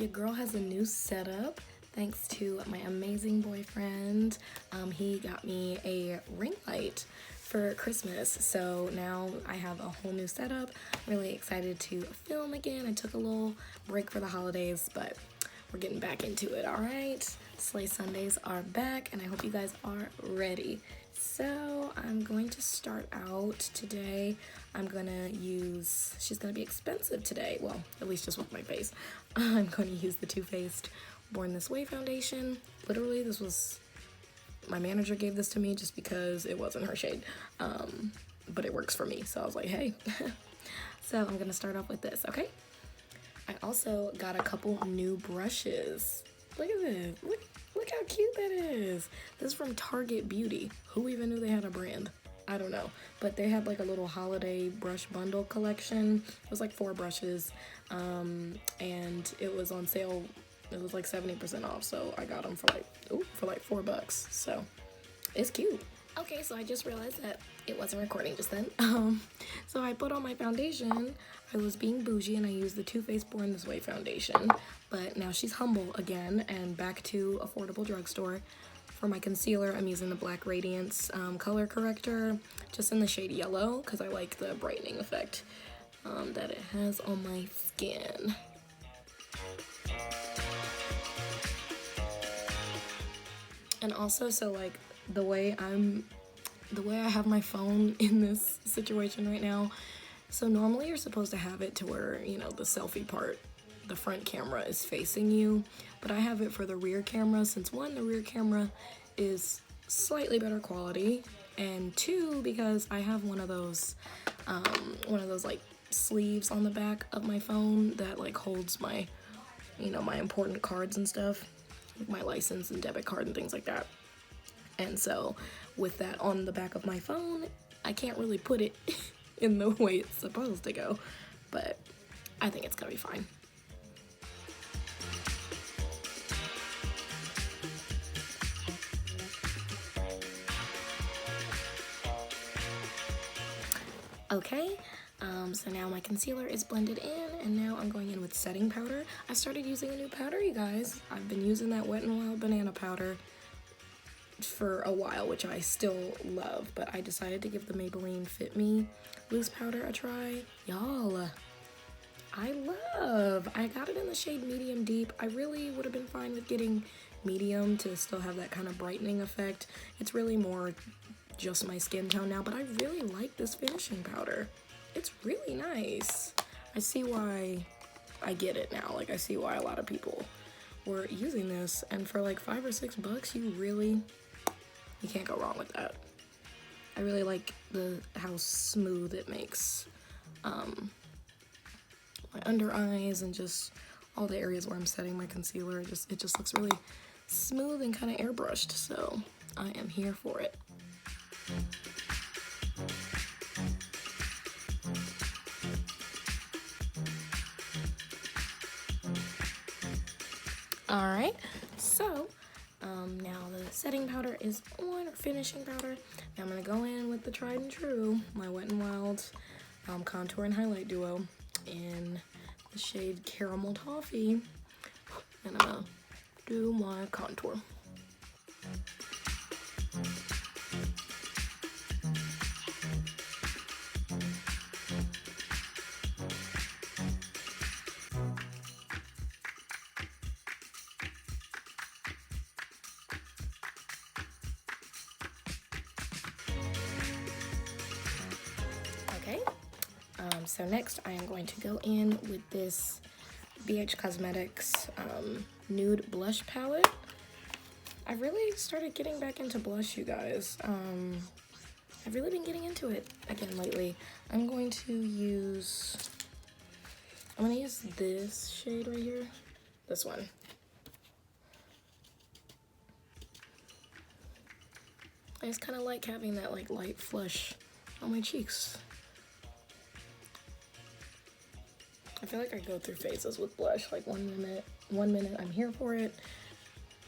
your girl has a new setup thanks to my amazing boyfriend. He got me a ring light for Christmas, so now I have a whole new setup. Really excited to film again. I took a little break for the holidays, but we're getting back into it. All right, Slay Sundays are back, and I hope you guys are ready. So I'm going to start out today. I'm gonna use, she's gonna be expensive today, well, at least just with my face. I'm going to use the Too Faced Born This Way foundation. Literally, this was, my manager gave this to me just because it wasn't her shade, but it works for me, so I was like, hey. So I'm gonna start off with this, okay? I also got a couple new brushes. Look at this, look how cute that is. This is from Target Beauty. Who even knew they had a brand? I don't know, but they had like a little holiday brush bundle collection. It was like 4 brushes, and it was on sale. It was like 70% off, so I got them for like $4. So it's cute. Okay, so I just realized that it wasn't recording just then. So I put on my foundation. I was being bougie and I used the Too Faced Born This Way foundation, but now she's humble again and back to affordable drugstore. For my concealer, I'm using the Black Radiance color corrector, just in the shade yellow, because I like the brightening effect that it has on my skin. And also, so like the way I have my phone in this situation right now, so normally you're supposed to have it to where, you know, the selfie part, the front camera is facing you, but I have it for the rear camera since 1, the rear camera is slightly better quality, and 2, because I have one of those like sleeves on the back of my phone that like holds my, you know, my important cards and stuff, like my license and debit card and things like that. And so with that on the back of my phone, I can't really put it in the way it's supposed to go, but I think it's gonna be fine. Okay, so now my concealer is blended in, and now I'm going in with setting powder. I started using a new powder, you guys. I've been using that Wet n Wild banana powder for a while, which I still love, but I decided to give the Maybelline Fit Me loose powder a try. Y'all, I got it in the shade medium deep. I really would have been fine with getting medium to still have that kind of brightening effect. It's really more just my skin tone now, but I really like this finishing powder. It's really nice. I see why I get it now. Like, I see why a lot of people were using this, and for like $5 or $6, you can't go wrong with that. I really like how smooth it makes my under eyes and just all the areas where I'm setting my concealer. It just looks really smooth and kind of airbrushed, so I am here for it. All right, so now the setting powder is on, or finishing powder. Now I'm gonna go in with the tried and true, my Wet n Wild contour and highlight duo in the shade Caramel Toffee, and I'm gonna do my contour. Okay, so next I am going to go in with this BH Cosmetics nude blush palette. I really started getting back into blush, you guys. I've really been getting into it again lately. I'm gonna use this shade right here, this one. I just kind of like having that like light flush on my cheeks. I feel like I go through phases with blush. Like one minute I'm here for it,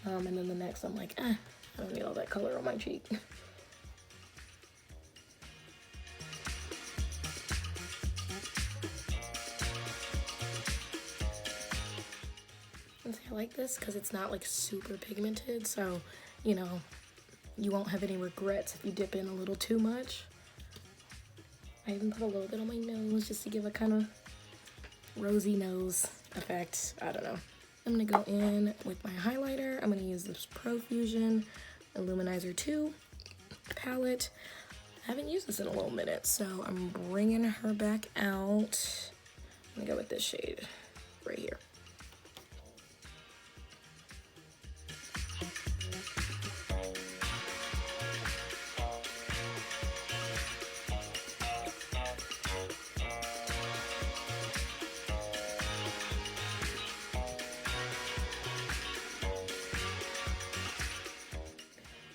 and then the next I'm like, I don't need all that color on my cheek. And see, I like this because it's not like super pigmented, so you know, you won't have any regrets if you dip in a little too much. I even put a little bit on my nose just to give a kind of rosy nose effect. I don't know. I'm gonna go in with my highlighter. I'm gonna use this Profusion Illuminizer 2 palette. I haven't used this in a little minute, so I'm bringing her back out. I'm gonna go with this shade right here.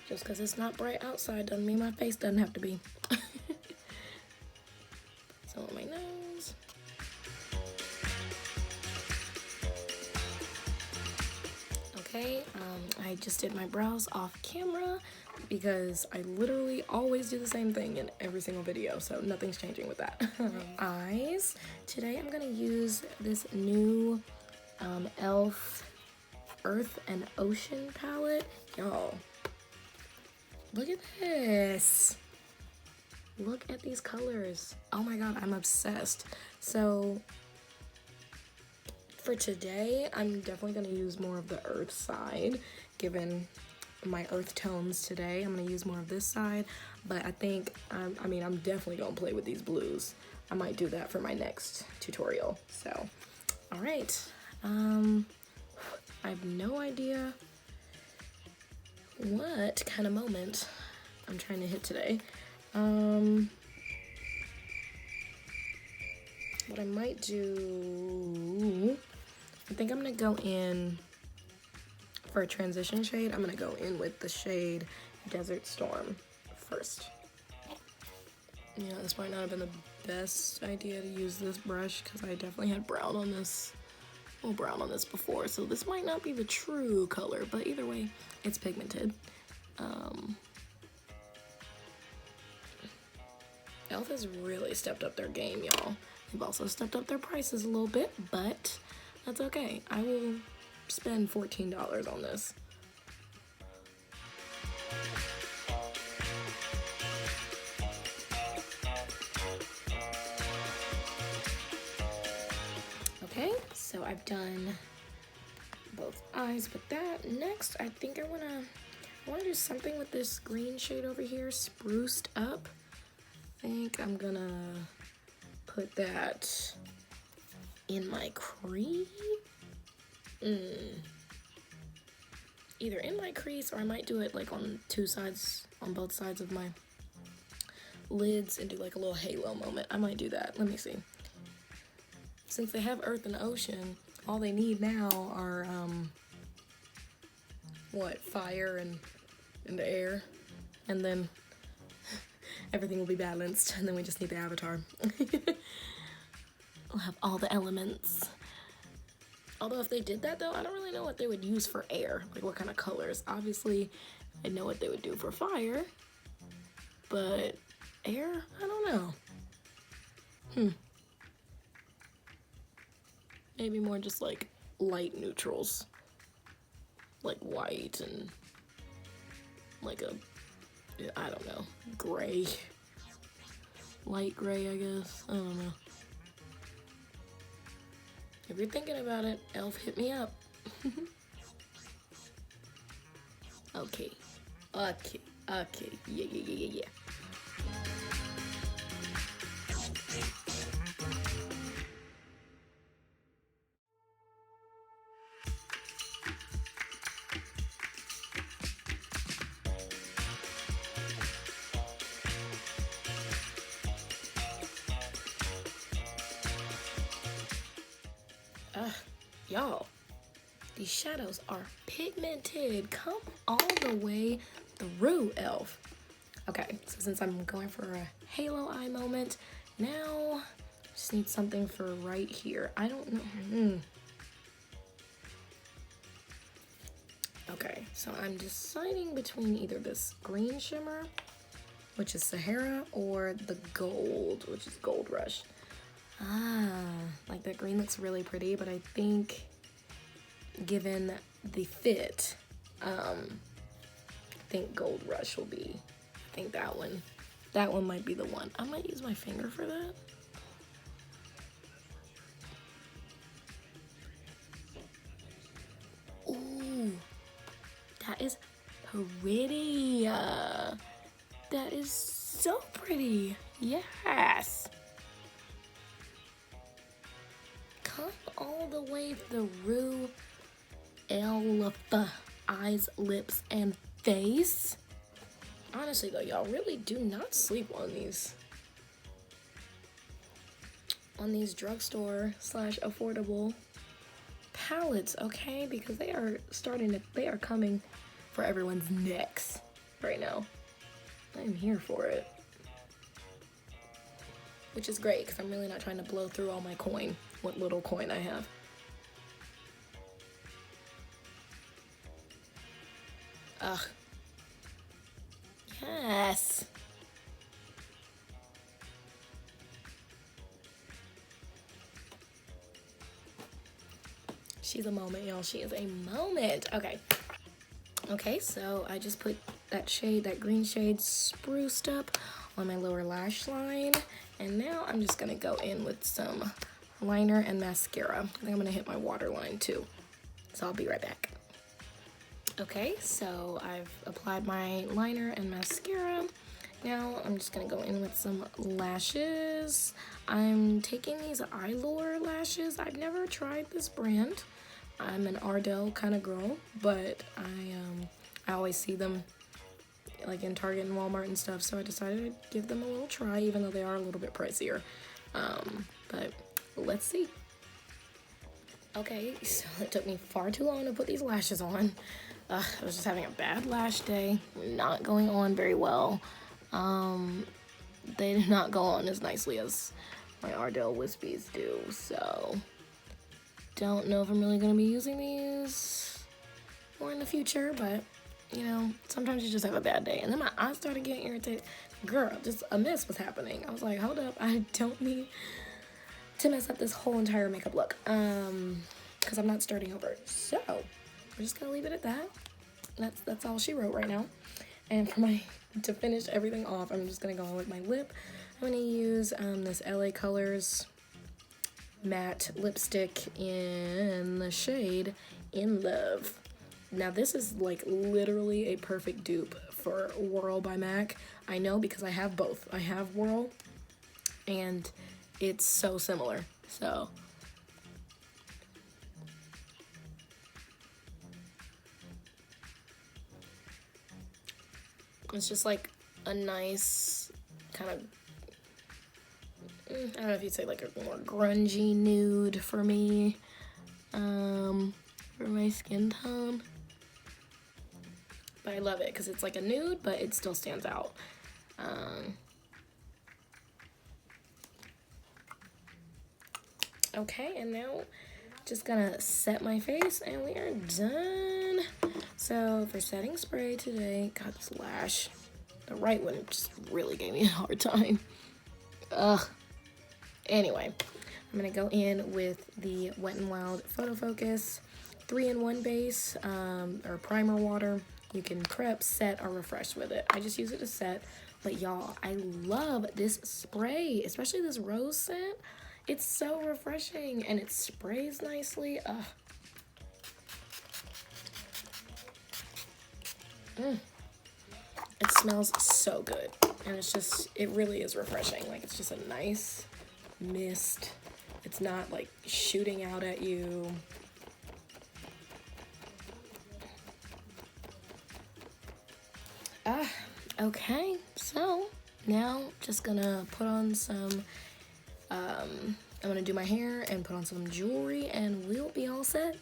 Just because it's not bright outside doesn't mean my face doesn't have to be. So on my nose. Okay, I just did my brows off camera because I literally always do the same thing in every single video, so nothing's changing with that. Eyes. Today I'm gonna use this new e.l.f. Earth and Ocean palette. Y'all, look at this. Look at these colors. Oh my god, I'm obsessed. So for today, I'm definitely gonna use more of the earth side, given my earth tones today. I'm gonna use more of this side, but I think, I mean, I'm definitely gonna play with these blues. I might do that for my next tutorial, so. All right, I have no idea what kind of moment I'm trying to hit today. What I might do, I think I'm gonna go in for a transition shade. I'm gonna go in with the shade Desert Storm first. You know, this might not have been the best idea to use this brush because I definitely had brown on this, well, brown on this before, so this might not be the true color, but either way, it's pigmented. e.l.f. has really stepped up their game, y'all. They've also stepped up their prices a little bit, but that's okay. I will spend $14 on this. Okay, so I've done both eyes with that. Next, I think I wanna do something with this green shade over here, Spruced Up. I think I'm gonna put that in my crease. Either in my crease, or I might do it like on two sides, on both sides of my lids, and do like a little halo moment. I might do that. Let me see. Since they have Earth and Ocean, all they need now are what, fire and air, and then everything will be balanced, and then we just need the avatar. We'll have all the elements. Although if they did that though, I don't really know what they would use for air, like what kind of colors. Obviously, I know what they would do for fire, but air, I don't know. Maybe more just like light neutrals, like white and like a, I don't know, gray, light gray, I guess. I don't know. If you're thinking about it, e.l.f., hit me up. Okay, yeah. Y'all, these shadows are pigmented. Come all the way through, e.l.f. Okay, so since I'm going for a halo eye moment, now just need something for right here. I don't know. Okay, so I'm deciding between either this green shimmer, which is Sahara, or the gold, which is Gold Rush. Like that green looks really pretty, but I think given the fit, I think Gold Rush will be, I think that one might be the one. I might use my finger for that. Ooh, that is pretty. That is so pretty. Yes. Come all the way through eyes, lips, and face. Honestly though, y'all really do not sleep on these drugstore / affordable palettes, okay? Because they are coming for everyone's necks right now. I'm here for it. Which is great, because I'm really not trying to blow through all my coin, what little coin I have. Ugh. Yes. She's a moment, y'all. She is a moment. Okay. Okay, so I just put that green shade spruced up on my lower lash line. And now I'm just gonna go in with some liner and mascara. I think I'm gonna hit my waterline too. So I'll be right back. Okay, so I've applied my liner and mascara. Now I'm just gonna go in with some lashes. I'm taking these Eyelure lashes. I've never tried this brand. I'm an Ardell kind of girl, but I always see them like in Target and Walmart and stuff, so I decided to give them a little try, even though they are a little bit pricier. But let's see. Okay, so it took me far too long to put these lashes on. I was just having a bad lash day, not going on very well. They did not go on as nicely as my Ardell Wispies do, so don't know if I'm really going to be using these more in the future, but you know, sometimes you just have a bad day. And then my eyes started getting irritated. Girl, just a mess was happening. I was like, hold up, I don't need to mess up this whole entire makeup look, because I'm not starting over. So we're just gonna leave it at that. That's all she wrote right now. And to finish everything off, I'm just gonna go on with my lip. I'm gonna use this LA Colors matte lipstick in the shade In Love. Now this is like literally a perfect dupe for Whirl by MAC. I know because I have both. I have Whirl and it's so similar. So it's just like a nice kind of, I don't know if you'd say like a more grungy nude for me, for my skin tone. But I love it because it's like a nude, but it still stands out. Okay, and now just gonna set my face and we are done. So for setting spray today, God, this lash, the right one just really gave me a hard time. Ugh. Anyway, I'm gonna go in with the Wet n Wild Photo Focus 3-in-1 base, or primer water. You can prep, set, or refresh with it. I just use it to set, but y'all, I love this spray, especially this rose scent. It's so refreshing and it sprays nicely. Ugh. It smells so good, and it really is refreshing. Like, it's just a nice mist. It's not like shooting out at you. Okay, so now just gonna put on some, I'm gonna do my hair and put on some jewelry and we'll be all set.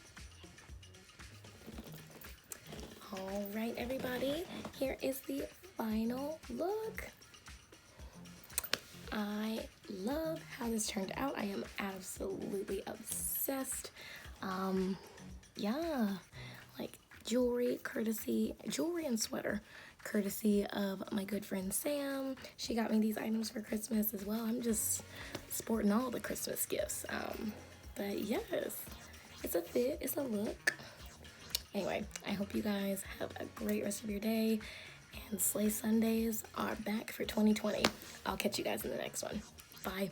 All right, everybody, here is the final look. I love how this turned out. I am absolutely obsessed. Yeah, like jewelry and sweater, courtesy of my good friend Sam. She got me these items for Christmas as well. I'm just sporting all the Christmas gifts. But yes, it's a fit, it's a look. Anyway, I hope you guys have a great rest of your day, and Slay Sundays are back for 2020. I'll catch you guys in the next one. Bye.